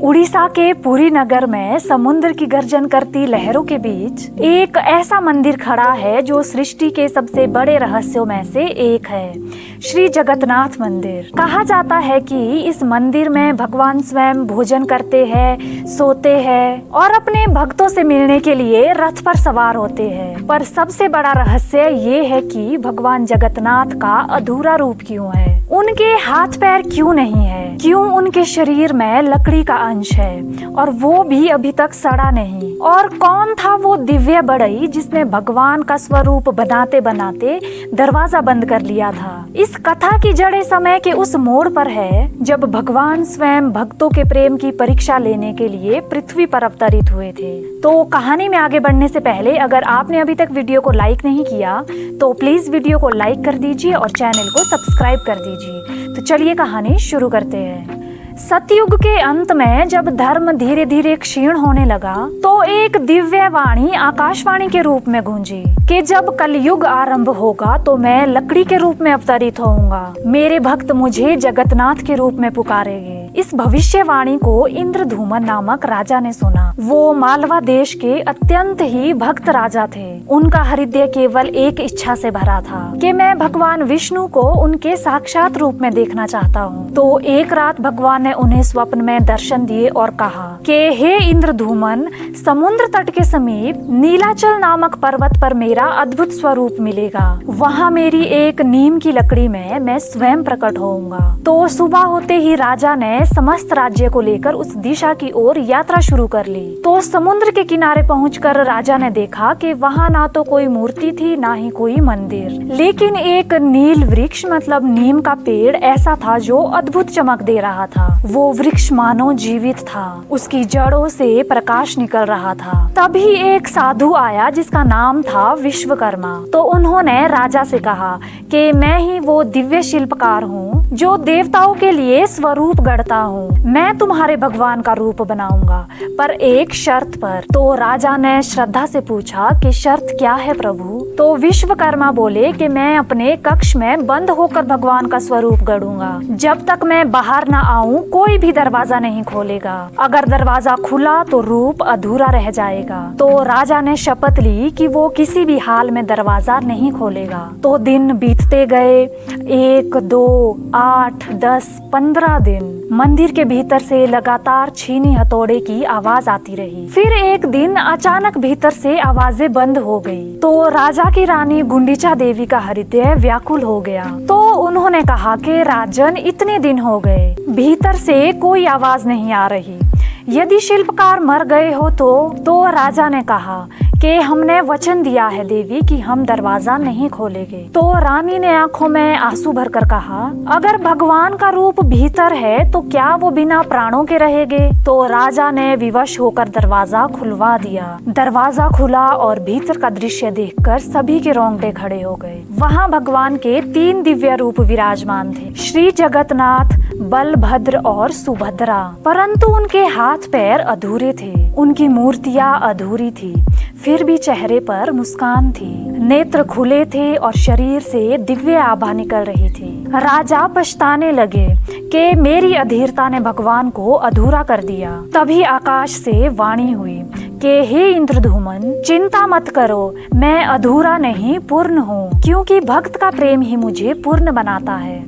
उड़ीसा के पुरी नगर में समुद्र की गर्जन करती लहरों के बीच एक ऐसा मंदिर खड़ा है जो सृष्टि के सबसे बड़े रहस्यों में से एक है, श्री जगन्नाथ मंदिर। कहा जाता है कि इस मंदिर में भगवान स्वयं भोजन करते हैं, सोते हैं और अपने भक्तों से मिलने के लिए रथ पर सवार होते हैं। पर सबसे बड़ा रहस्य ये है कि भगवान जगन्नाथ का अधूरा रूप क्यों है, उनके हाथ पैर क्यों नहीं है, क्यों उनके शरीर में लकड़ी का अंश है और वो भी अभी तक सड़ा नहीं, और कौन था वो दिव्य बढ़ई जिसने भगवान का स्वरूप बनाते बनाते दरवाजा बंद कर लिया था। इस कथा की जड़ें समय के उस मोड़ पर है जब भगवान स्वयं भक्तों के प्रेम की परीक्षा लेने के लिए पृथ्वी पर अवतरित हुए थे। तो कहानी में आगे बढ़ने से पहले अगर आपने अभी तक वीडियो को लाइक नहीं किया तो प्लीज वीडियो को लाइक कर दीजिए और चैनल को सब्सक्राइब कर दीजिए। तो चलिए कहानी शुरू करते हैं। सतयुग के अंत में जब धर्म धीरे धीरे क्षीण होने लगा तो एक दिव्य वाणी आकाशवाणी के रूप में गूंजी कि जब कलयुग आरंभ होगा तो मैं लकड़ी के रूप में अवतरित होऊंगा, मेरे भक्त मुझे जगन्नाथ के रूप में पुकारेंगे। इस भविष्यवाणी को इंद्रधूमन नामक राजा ने सुना। वो मालवा देश के अत्यंत ही भक्त राजा थे। उनका हृदय केवल एक इच्छा से भरा था कि मैं भगवान विष्णु को उनके साक्षात रूप में देखना चाहता हूँ। तो एक रात भगवान ने उन्हें स्वप्न में दर्शन दिए और कहा कि हे इंद्रधूमन, समुद्र तट के समीप नीलाचल नामक पर्वत पर मेरा अद्भुत स्वरूप मिलेगा। वहाँ मेरी एक नीम की लकड़ी में मैं स्वयं प्रकट होऊंगा। तो सुबह होते ही राजा ने समस्त राज्य को लेकर उस दिशा की ओर यात्रा शुरू कर ली। तो समुद्र के किनारे पहुंचकर राजा ने देखा कि वहाँ ना तो कोई मूर्ति थी ना ही कोई मंदिर, लेकिन एक नील वृक्ष मतलब नीम का पेड़ ऐसा था जो अद्भुत चमक दे रहा था। वो वृक्ष मानो जीवित था, उसकी जड़ों से प्रकाश निकल रहा था। तभी एक साधु आया जिसका नाम था विश्वकर्मा। तो उन्होंने राजा से कहा कि मैं ही वो दिव्य शिल्पकार हूँ जो देवताओं के लिए स्वरूप गढ़ता हूँ। मैं तुम्हारे भगवान का रूप बनाऊंगा, पर एक शर्त पर। तो राजा ने श्रद्धा से पूछा कि शर्त क्या है प्रभु? तो विश्वकर्मा बोले कि मैं अपने कक्ष में बंद होकर भगवान का स्वरूप गढ़ूंगा। जब तक मैं बाहर न आऊं कोई भी दरवाजा नहीं खोलेगा। अगर दरवाजा खुला तो रूप अधूरा रह जाएगा। तो राजा ने शपथ ली कि वो किसी भी हाल में दरवाजा नहीं खोलेगा। तो दिन बीतते गए, 1, 2, 8, 10, 15 दिन मंदिर के भीतर से लगातार छीनी हथौड़े की आवाज आती रही। फिर एक दिन अचानक भीतर से आवाजें बंद हो गई। तो राजा की रानी गुंडीचा देवी का हृदय व्याकुल हो गया। तो उन्होंने कहा कि राजन, इतने दिन हो गए, भीतर से कोई आवाज नहीं आ रही, यदि शिल्पकार मर गए हो तो राजा ने कहा कि हमने वचन दिया है देवी कि हम दरवाजा नहीं खोलेंगे। तो रानी ने आंखों में आंसू भरकर कहा, अगर भगवान का रूप भीतर है तो क्या वो बिना प्राणों के रहेंगे? तो राजा ने विवश होकर दरवाजा खुलवा दिया। दरवाजा खुला और भीतर का दृश्य देखकर सभी के रोंगटे खड़े हो गए। वहाँ भगवान के 3 दिव्य रूप विराजमान थे, श्री जगन्नाथ, बलभद्र और सुभद्रा। परंतु उनके हाथ पैर अधूरे थे, उनकी मूर्तियाँ अधूरी थी, फिर भी चेहरे पर मुस्कान थी, नेत्र खुले थे और शरीर से दिव्य आभा निकल रही थी। राजा पछताने लगे कि मेरी अधीरता ने भगवान को अधूरा कर दिया। तभी आकाश से वाणी हुई कि हे इंद्रधूमन, चिंता मत करो, मैं अधूरा नहीं पूर्ण हूँ, क्योंकि भक्त का प्रेम ही मुझे पूर्ण बनाता है।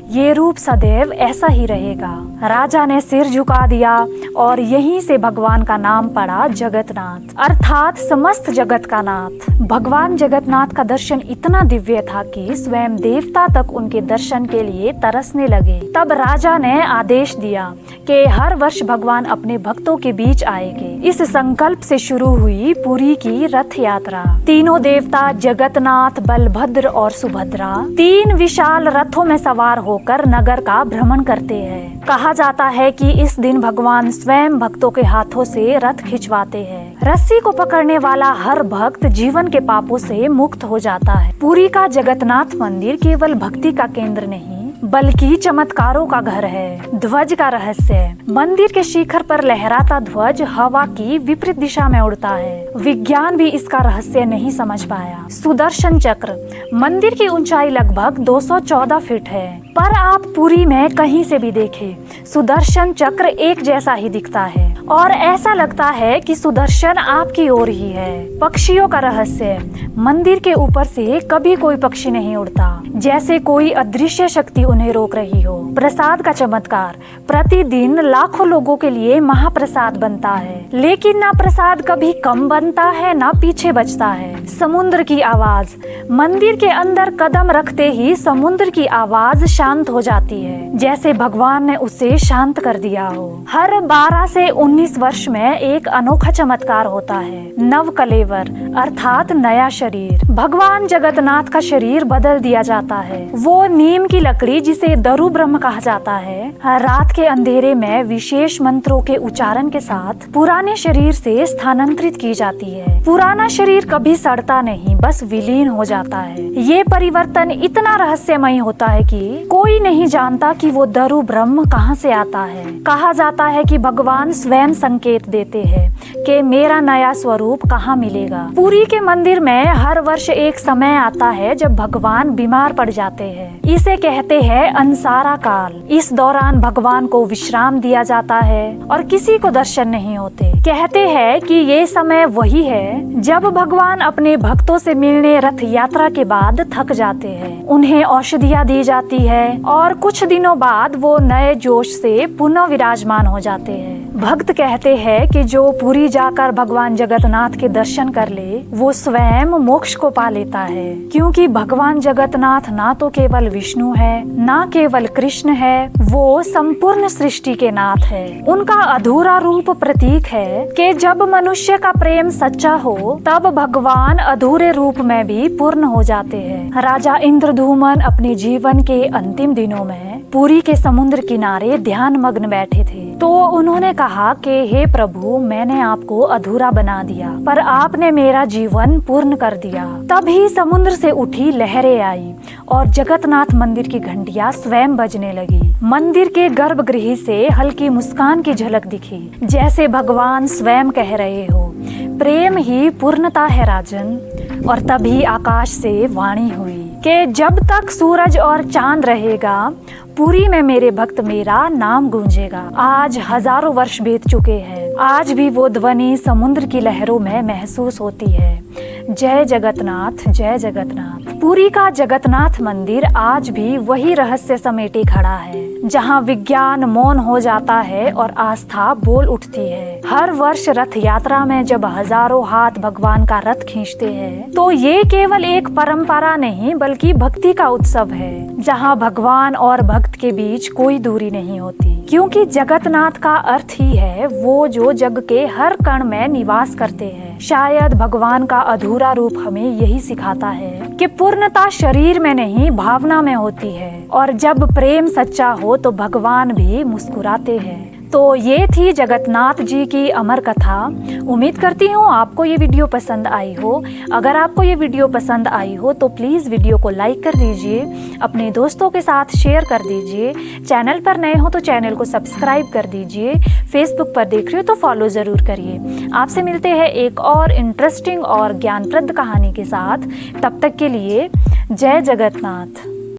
ये रूप सदैव ऐसा ही रहेगा। राजा ने सिर झुका दिया और यहीं से भगवान का नाम पड़ा जगन्नाथ, अर्थात समस्त जगत का नाथ। भगवान जगन्नाथ का दर्शन इतना दिव्य था कि स्वयं देवता तक उनके दर्शन के लिए तरसने लगे। तब राजा ने आदेश दिया कि हर वर्ष भगवान अपने भक्तों के बीच आएंगे। इस संकल्प से शुरू हुई पुरी की रथ यात्रा। तीनों देवता जगन्नाथ, बलभद्र और सुभद्रा 3 विशाल रथों में सवार होकर नगर का भ्रमण करते हैं। कहा जाता है कि इस दिन भगवान स्वयं भक्तों के हाथों से रथ खिंचवाते हैं। रस्सी को पकड़ने वाला हर भक्त जीवन के पापों से मुक्त हो जाता है। पुरी का जगन्नाथ मंदिर केवल भक्ति का केंद्र नहीं बल्कि चमत्कारों का घर है। ध्वज का रहस्य। मंदिर के शिखर पर लहराता ध्वज हवा की विपरीत दिशा में उड़ता है। विज्ञान भी इसका रहस्य नहीं समझ पाया। सुदर्शन चक्र। मंदिर की ऊंचाई लगभग 214 फीट है, पर आप पुरी में कहीं से भी देखें, सुदर्शन चक्र एक जैसा ही दिखता है और ऐसा लगता है कि सुदर्शन आपकी ओर ही है। पक्षियों का रहस्य। मंदिर के ऊपर से कभी कोई पक्षी नहीं उड़ता, जैसे कोई अदृश्य शक्ति उन्हें रोक रही हो। प्रसाद का चमत्कार। प्रतिदिन लाखों लोगों के लिए महाप्रसाद बनता है, लेकिन ना प्रसाद कभी कम बनता है ना पीछे बचता है। समुद्र की आवाज। मंदिर के अंदर कदम रखते ही समुद्र की आवाज शांत हो जाती है, जैसे भगवान ने उसे शांत कर दिया हो। हर 12 से 19 वर्ष में एक अनोखा चमत्कार होता है। नव कलेवर अर्थात नया शरीर। भगवान जगन्नाथ का शरीर बदल दिया जाता है। वो नीम की लकड़ी जिसे दरु ब्रह्म कहा जाता है, रात के अंधेरे में विशेष मंत्रों के उच्चारण के साथ पुराने शरीर से स्थानांतरित की जाती है। पुराना शरीर कभी सड़ता नहीं, बस विलीन हो जाता है। ये परिवर्तन इतना रहस्यमय होता है कि कोई नहीं जानता कि वो दरु ब्रह्म कहाँ से आता है। कहा जाता है कि भगवान स्वयं संकेत देते हैं कि मेरा नया स्वरूप कहाँ मिलेगा। पुरी के मंदिर में हर वर्ष एक समय आता है जब भगवान बीमार पड़ जाते हैं। इसे कहते हैं अंसारा काल। इस दौरान भगवान को विश्राम दिया जाता है और किसी को दर्शन नहीं होते। कहते हैं कि ये समय वही है जब भगवान अपने भक्तों से मिलने रथ यात्रा के बाद थक जाते हैं। उन्हें औषधियाँ दी जाती है और कुछ दिनों बाद वो नए जोश से पुनः विराजमान हो जाते हैं। भक्त कहते हैं कि जो पुरी जाकर भगवान जगन्नाथ के दर्शन कर ले, वो स्वयं मोक्ष को पा लेता है, क्योंकि भगवान जगन्नाथ ना तो केवल विष्णु है, ना केवल कृष्ण है, वो संपूर्ण सृष्टि के नाथ है। उनका अधूरा रूप प्रतीक है कि जब मनुष्य का प्रेम सच्चा हो, तब भगवान अधूरे रूप में भी पूर्ण हो जाते हैं। राजा इंद्रधूमन अपने जीवन के अंतिम दिनों में पुरी के समुद्र किनारे ध्यान मग्न बैठे थे, तो उन्होंने कहा कि हे प्रभु, मैंने आपको अधूरा बना दिया, पर आपने मेरा जीवन पूर्ण कर दिया। तभी समुद्र से उठी लहरें आई और जगन्नाथ मंदिर की घंटियां स्वयं बजने लगी। मंदिर के गर्भगृह से हल्की मुस्कान की झलक दिखी, जैसे भगवान स्वयं कह रहे हो, प्रेम ही पूर्णता है राजन। और तभी आकाश से वाणी हुई कि जब तक सूरज और चांद रहेगा, पुरी में मेरे भक्त मेरा नाम गूंजेगा। आज हजारों वर्ष बीत चुके हैं, आज भी वो ध्वनि समुद्र की लहरों में महसूस होती है। जय जगन्नाथ, जय जगन्नाथ। पुरी का जगन्नाथ मंदिर आज भी वही रहस्य समेटे खड़ा है, जहाँ विज्ञान मौन हो जाता है और आस्था बोल उठती है। हर वर्ष रथ यात्रा में जब हजारों हाथ भगवान का रथ खींचते हैं, तो ये केवल एक परंपरा नहीं बल्कि भक्ति का उत्सव है, जहाँ भगवान और भक्त के बीच कोई दूरी नहीं होती, क्योंकि जगन्नाथ का अर्थ ही है वो जो जग के हर कण में निवास करते हैं। शायद भगवान का अधूरा रूप हमें यही सिखाता है कि पूर्णता शरीर में नहीं, भावना में होती है, और जब प्रेम सच्चा हो तो भगवान भी मुस्कुराते हैं। तो ये थी जगन्नाथ जी की अमर कथा। उम्मीद करती हूँ आपको ये वीडियो पसंद आई हो। अगर आपको ये वीडियो पसंद आई हो तो प्लीज़ वीडियो को लाइक कर दीजिए, अपने दोस्तों के साथ शेयर कर दीजिए। चैनल पर नए हो तो चैनल को सब्सक्राइब कर दीजिए। फेसबुक पर देख रहे हो तो फॉलो ज़रूर करिए। आपसे मिलते हैं एक और इंटरेस्टिंग और ज्ञानप्रद कहानी के साथ। तब तक के लिए जय जगन्नाथ।